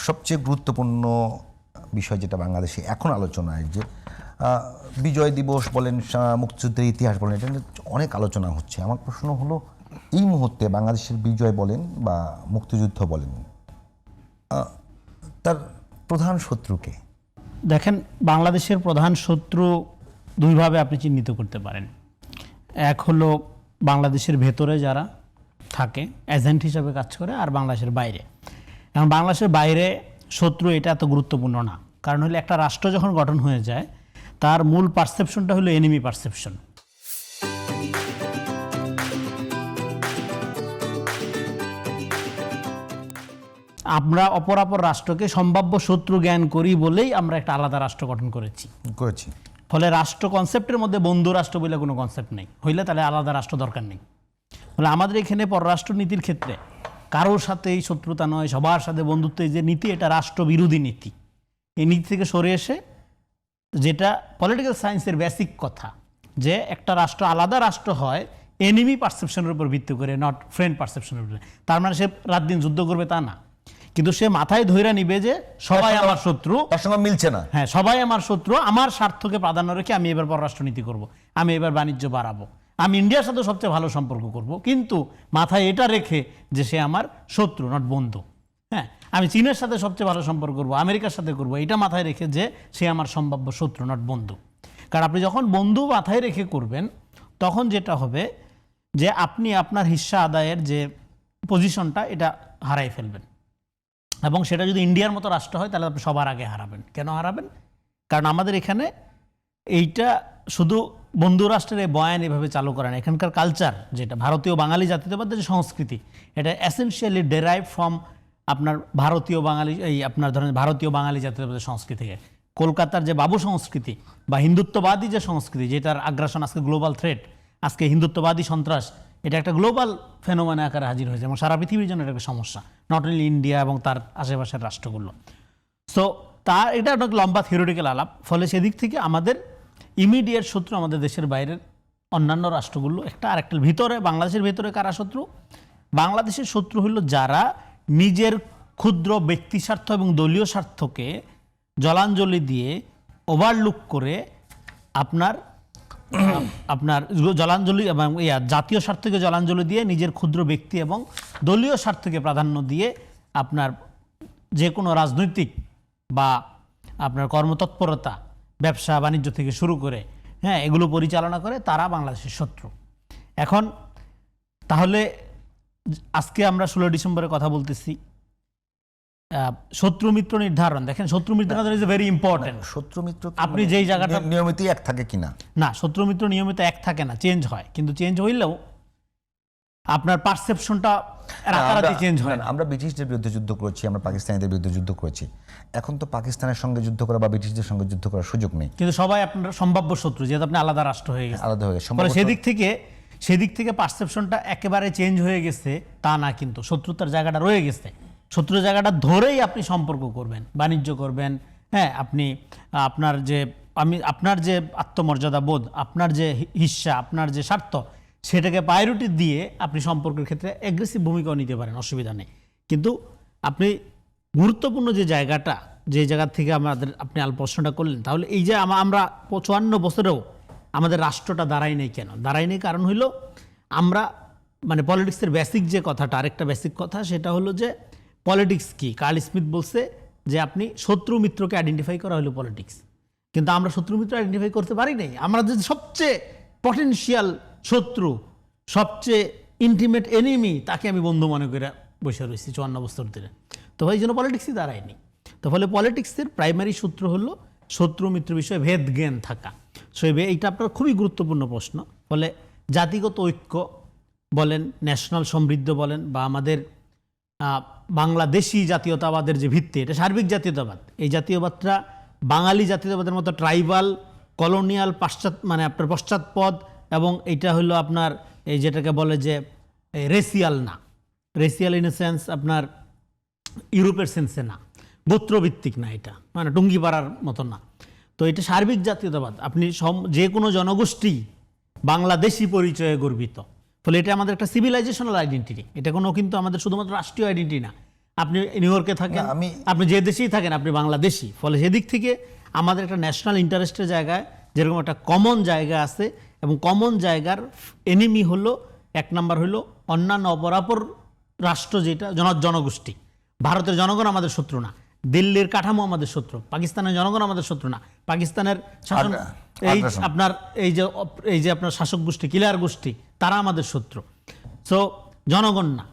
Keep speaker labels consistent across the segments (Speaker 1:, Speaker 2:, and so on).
Speaker 1: সবচেয়ে গুরুত্বপূর্ণ বিষয় যেটা বাংলাদেশে এখন আলোচনায়, যে বিজয় দিবস বলেন, মুক্তিযুদ্ধের ইতিহাস বলেন, এটা নিয়ে অনেক আলোচনা হচ্ছে। আমার প্রশ্ন হলো, এই মুহূর্তে বাংলাদেশের বিজয় বলেন বা মুক্তিযুদ্ধ বলেন, তার প্রধান শত্রুকে?
Speaker 2: দেখেন, বাংলাদেশের প্রধান শত্রু দুইভাবে আপনি চিহ্নিত করতে পারেন। এক হলো বাংলাদেশের ভেতরে যারা থাকে, এজেন্ট হিসাবে কাজ করে, আর বাংলাদেশের বাইরে। এখন বাংলাদেশের বাইরে শত্রু এটা এত গুরুত্বপূর্ণ না, কারণ হলো একটা রাষ্ট্র যখন গঠন হয়ে যায় তার মূল পারসেপশনটা হলো এনিমি পারসেপশন। আমরা অপরাপর রাষ্ট্রকে সম্ভাব্য শত্রু জ্ঞান করি বলেই আমরা একটা আলাদা রাষ্ট্র গঠন করেছি। ফলে রাষ্ট্র কনসেপ্টের মধ্যে বন্ধু রাষ্ট্র বলে কোনো কনসেপ্ট নেই, হইলে তাহলে আলাদা রাষ্ট্র দরকার নেই। ফলে আমাদের এখানে পররাষ্ট্র নীতির ক্ষেত্রে কারোর সাথেই শত্রুতা নয়, সবার সাথে বন্ধুত্ব, যে নীতি, এটা রাষ্ট্র বিরোধী নীতি। এই নীতি থেকে সরে এসে যেটা পলিটিক্যাল সায়েন্সের বেসিক কথা, যে একটা রাষ্ট্র আলাদা রাষ্ট্র হয় এনিমি পারসেপশনের উপর ভিত্তি করে, নট ফ্রেন্ড পারসেপশনের উপরে। তার মানে সে রাত দিন যুদ্ধ করবে তা না, কিন্তু সে মাথায় ধইরা নিবে যে সবাই আমার শত্রু,
Speaker 1: তার সঙ্গে মিলছে না।
Speaker 2: হ্যাঁ, সবাই আমার শত্রু, আমার স্বার্থকে প্রাধান্য রেখে আমি এবার পররাষ্ট্রনীতি করব, আমি এবার বাণিজ্য বাড়াবো, আমি ইন্ডিয়ার সাথে সবচেয়ে ভালো সম্পর্ক করব, কিন্তু মাথায় এটা রেখে যে সে আমার শত্রু, নট বন্ধু। হ্যাঁ, আমি চীনের সাথে সবচেয়ে ভালো সম্পর্ক করব, আমেরিকার সাথে করব, এটা মাথায় রেখে যে সে আমার সম্ভাব্য শত্রু, নট বন্ধু। কারণ আপনি যখন বন্ধু মাথায় রেখে করবেন, তখন যেটা হবে যে আপনি আপনার হিস্সা আদায়ের যে পজিশনটা, এটা হারাই ফেলবেন। এবং সেটা যদি ইন্ডিয়ার মতো রাষ্ট্র হয়, তাহলে আপনি সবার আগে হারাবেন। কেন হারাবেন? কারণ আমাদের এখানে এইটা শুধু বন্ধু রাষ্ট্রের এই বয়ান এভাবে চালু করেন। এখানকার কালচার, যেটা ভারতীয় বাঙালি জাতীয়তাবাদের যে সংস্কৃতি, এটা এসেনশিয়ালি ডেরাইভ ফ্রম আপনার ভারতীয় বাঙালি, এই আপনার ধরেন ভারতীয় বাঙালি জাতীয়তাবাদের সংস্কৃতি থেকে। কলকাতার যে বাবু সংস্কৃতি বা হিন্দুত্ববাদী যে সংস্কৃতি, যেটার আগ্রাসন আজকে গ্লোবাল থ্রেট, আজকে হিন্দুত্ববাদী সন্ত্রাস, এটা একটা গ্লোবাল ফেনোমেনা আকারে হাজির হয়েছে এবং সারা পৃথিবীর জন্য এটা একটা সমস্যা, নট অনলি ইন্ডিয়া এবং তার আশেপাশের রাষ্ট্রগুলো। সো তার এটা অনেক লম্বা থিওরিটিক্যাল আলাপ। ফলে সেদিক থেকে আমাদের ইমিডিয়েট শত্রু আমাদের দেশের বাইরের অন্যান্য রাষ্ট্রগুলো একটা, আর একটা ভিতরে, বাংলাদেশের ভেতরে কারা শত্রু? বাংলাদেশের শত্রু হলো যারা নিজের ক্ষুদ্র ব্যক্তি স্বার্থ এবং দলীয় স্বার্থকে জলাঞ্জলি দিয়ে, ওভারলুক করে আপনার জলাঞ্জলি এবং জাতীয় স্বার্থকে জলাঞ্জলি দিয়ে, নিজের ক্ষুদ্র ব্যক্তি এবং দলীয় স্বার্থকে প্রাধান্য দিয়ে আপনার যে কোনো রাজনৈতিক বা আপনার কর্মতৎপরতা, ব্যবসা বাণিজ্য থেকে শুরু করে, হ্যাঁ, এগুলো পরিচালনা করে, তারা বাংলাদেশের শত্রু। এখন তাহলে আজকে আমরা 16 ডিসেম্বরের কথা বলতেছি, শত্রু মিত্র নির্ধারণ। দেখেন, শত্রু মিত্র ইজ ভেরি ইম্পর্টেন্ট।
Speaker 1: শত্রু মিত্র
Speaker 2: আপনি যেই জায়গাটা
Speaker 1: নিয়মিতই এক থাকে কিনা?
Speaker 2: না, শত্রু মিত্র নিয়মিত এক থাকে না, চেঞ্জ হয়। কিন্তু চেঞ্জ হইলেও আপনার পারসেপশনটা রাতারাতি চেঞ্জ হয় না।
Speaker 1: আমরা ব্রিটিশদের বিরুদ্ধে যুদ্ধ করেছি, আমরা পাকিস্তানিদের বিরুদ্ধে যুদ্ধ করেছি। এখন তো পাকিস্তানের সঙ্গে যুদ্ধ করা বা ব্রিটিশদের সঙ্গে যুদ্ধ করার সুযোগ নেই,
Speaker 2: কিন্তু সবাই আপনার সম্ভাব্য শত্রু, যেহেতু আপনি আলাদা রাষ্ট্র হয়ে গেছে,
Speaker 1: আলাদা হয়ে গেছে।
Speaker 2: সেদিক থেকে পারসেপশনটা একেবারে চেঞ্জ হয়ে গেছে তা না, কিন্তু শত্রুতার জায়গাটা রয়ে গেছে। শত্রুর জায়গাটা ধরেই আপনি সম্পর্ক করবেন, বাণিজ্য করবেন। হ্যাঁ, আপনি আপনার যে আত্মমর্যাদা বোধ, আপনার যে হিস্সা, আপনার যে স্বার্থ, সেটাকে প্রায়োরিটি দিয়ে আপনি সম্পর্কের ক্ষেত্রে অ্যাগ্রেসিভ ভূমিকাও নিতে পারেন, অসুবিধা নেই। কিন্তু আপনি গুরুত্বপূর্ণ যে জায়গাটা, যে জায়গা থেকে আপনি প্রশ্নটা করলেন, তাহলে এই যে আমরা 54 বছরেও আমাদের রাষ্ট্রটা দাঁড়াই নেই। কেন দাঁড়াই নেই? কারণ হইল আমরা মানে পলিটিক্সের বেসিক যে কথাটা, আরেকটা বেসিক কথা, সেটা হলো যে পলিটিক্স কি। কার্ল স্মিথ বলছে যে আপনি শত্রু মিত্রকে আইডেন্টিফাই করা হলো পলিটিক্স, কিন্তু আমরা শত্রু মিত্র আইডেন্টিফাই করতে পারি নাই। আমরা যে সবচেয়ে পটেনশিয়াল শত্রু, সবচেয়ে ইন্টিমেট এনিমি, তাকে আমি বন্ধু মনে করে বসে রয়েছি 54 বছর ধরে। তো এই জন্য পলিটিক্সই দাঁড়ায়নি। তো ফলে পলিটিক্সের প্রাইমারি সূত্র হলো শত্রু মিত্র বিষয়ে ভেদ জ্ঞান থাকা। সো এইটা আপনার খুবই গুরুত্বপূর্ণ প্রশ্ন। ফলে জাতিগত ঐক্য বলেন, ন্যাশনাল সমৃদ্ধ বলেন, বা আমাদের বাংলাদেশি জাতীয়তাবাদের যে ভিত্তি, এটা সার্বিক জাতীয়তাবাদ। এই জাতীয়বাদটা বাঙালি জাতীয়তাবাদের মতো ট্রাইবাল, কলোনিয়াল, মানে আপনার পশ্চাৎপদ, এবং এটা হলো আপনার এই যেটাকে বলে যে রেসিয়াল না, রেসিয়াল ইন এ সেন্স আপনার ইউরোপের সেন্সে না, গোত্রভিত্তিক না, এটা মানে টুঙ্গি পাড়ার মতো না। তো এটা সার্বিক জাতীয়তাবাদ। আপনি যে কোনো জনগোষ্ঠী বাংলাদেশি পরিচয়ে গর্বিত। ফলে এটা আমাদের একটা সিভিলাইজেশনাল আইডেন্টিটি। এটা কোনো কিন্তু আমাদের শুধুমাত্র রাষ্ট্রীয় আইডেন্টিটি না, আপনি নিউ ইয়র্কে থাকেন,
Speaker 1: না,
Speaker 2: আপনি যে দেশেই থাকেন আপনি বাংলাদেশি। ফলে সেদিক থেকে আমাদের একটা ন্যাশনাল ইন্টারেস্টের জায়গায় যেরকম একটা কমন জায়গা আছে, এবং কমন জায়গার এনিমি হলো এক নাম্বার হলো অন্যান্য অপরাপর রাষ্ট্র, যেটা জনগোষ্ঠী। ভারতের জনগণ আমাদের শত্রু না, দিল্লির কাঠামো আমাদের শত্রু, পাকিস্তানের জনগণ আমাদের শত্রু না, পাকিস্তানের শাসন এই আপনার এই যে আপনার শাসক গোষ্ঠী, কিলার গোষ্ঠী, তারা আমাদের শত্রু। সো জনগণ না।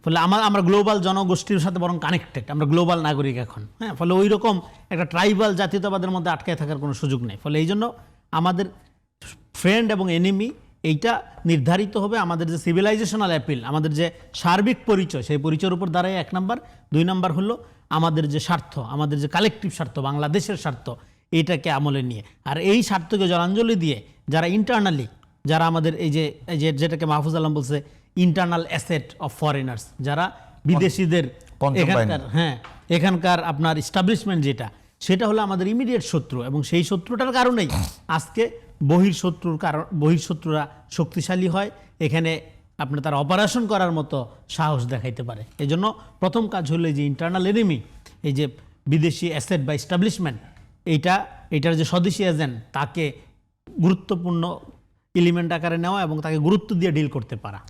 Speaker 2: ফলে আমরা গ্লোবাল জনগোষ্ঠীর সাথে বরং কানেক্টেড, আমরা গ্লোবাল নাগরিক এখন। হ্যাঁ, ফলে ওই রকম একটা ট্রাইবাল জাতীয়তাবাদের মধ্যে আটকায় থাকার কোনো সুযোগ নেই। ফলে এই জন্য আমাদের ফ্রেন্ড এবং এনিমি এইটা নির্ধারিত হবে আমাদের যে সিভিলাইজেশনাল অ্যাপিল, আমাদের যে সার্বিক পরিচয়, সেই পরিচয়ের উপর দাঁড়ায় এক নাম্বার। দুই নাম্বার হলো আমাদের যে স্বার্থ, আমাদের যে কালেকটিভ স্বার্থ, বাংলাদেশের স্বার্থ, এইটাকে আমলে নিয়ে। আর এই স্বার্থকে জলাঞ্জলি দিয়ে যারা ইন্টারনালি, যারা আমাদের এই যে যেটাকে মাহফুজ আলম বলছে ইন্টারনাল অ্যাসেট অফ ফরেনার্স, যারা বিদেশিদের এখানকার আপনার ইস্টাবলিশমেন্ট যেটা, সেটা হলো আমাদের ইমিডিয়েট শত্রু। এবং সেই শত্রুটার কারণেই আজকে বহির্শত্রুরা শক্তিশালী হয়, এখানে আপনার তারা অপারেশন করার মতো সাহস দেখাইতে পারে। এই জন্য প্রথম কাজ হলো যে ইন্টারনাল এনিমি, এই যে বিদেশি অ্যাসেট বা ইস্টাবলিশমেন্ট, এইটার যে স্বদেশি এজেন্ট, তাকে গুরুত্বপূর্ণ এলিমেন্ট আকারে নেওয়া এবং তাকে গুরুত্ব দিয়ে ডিল করতে পারা।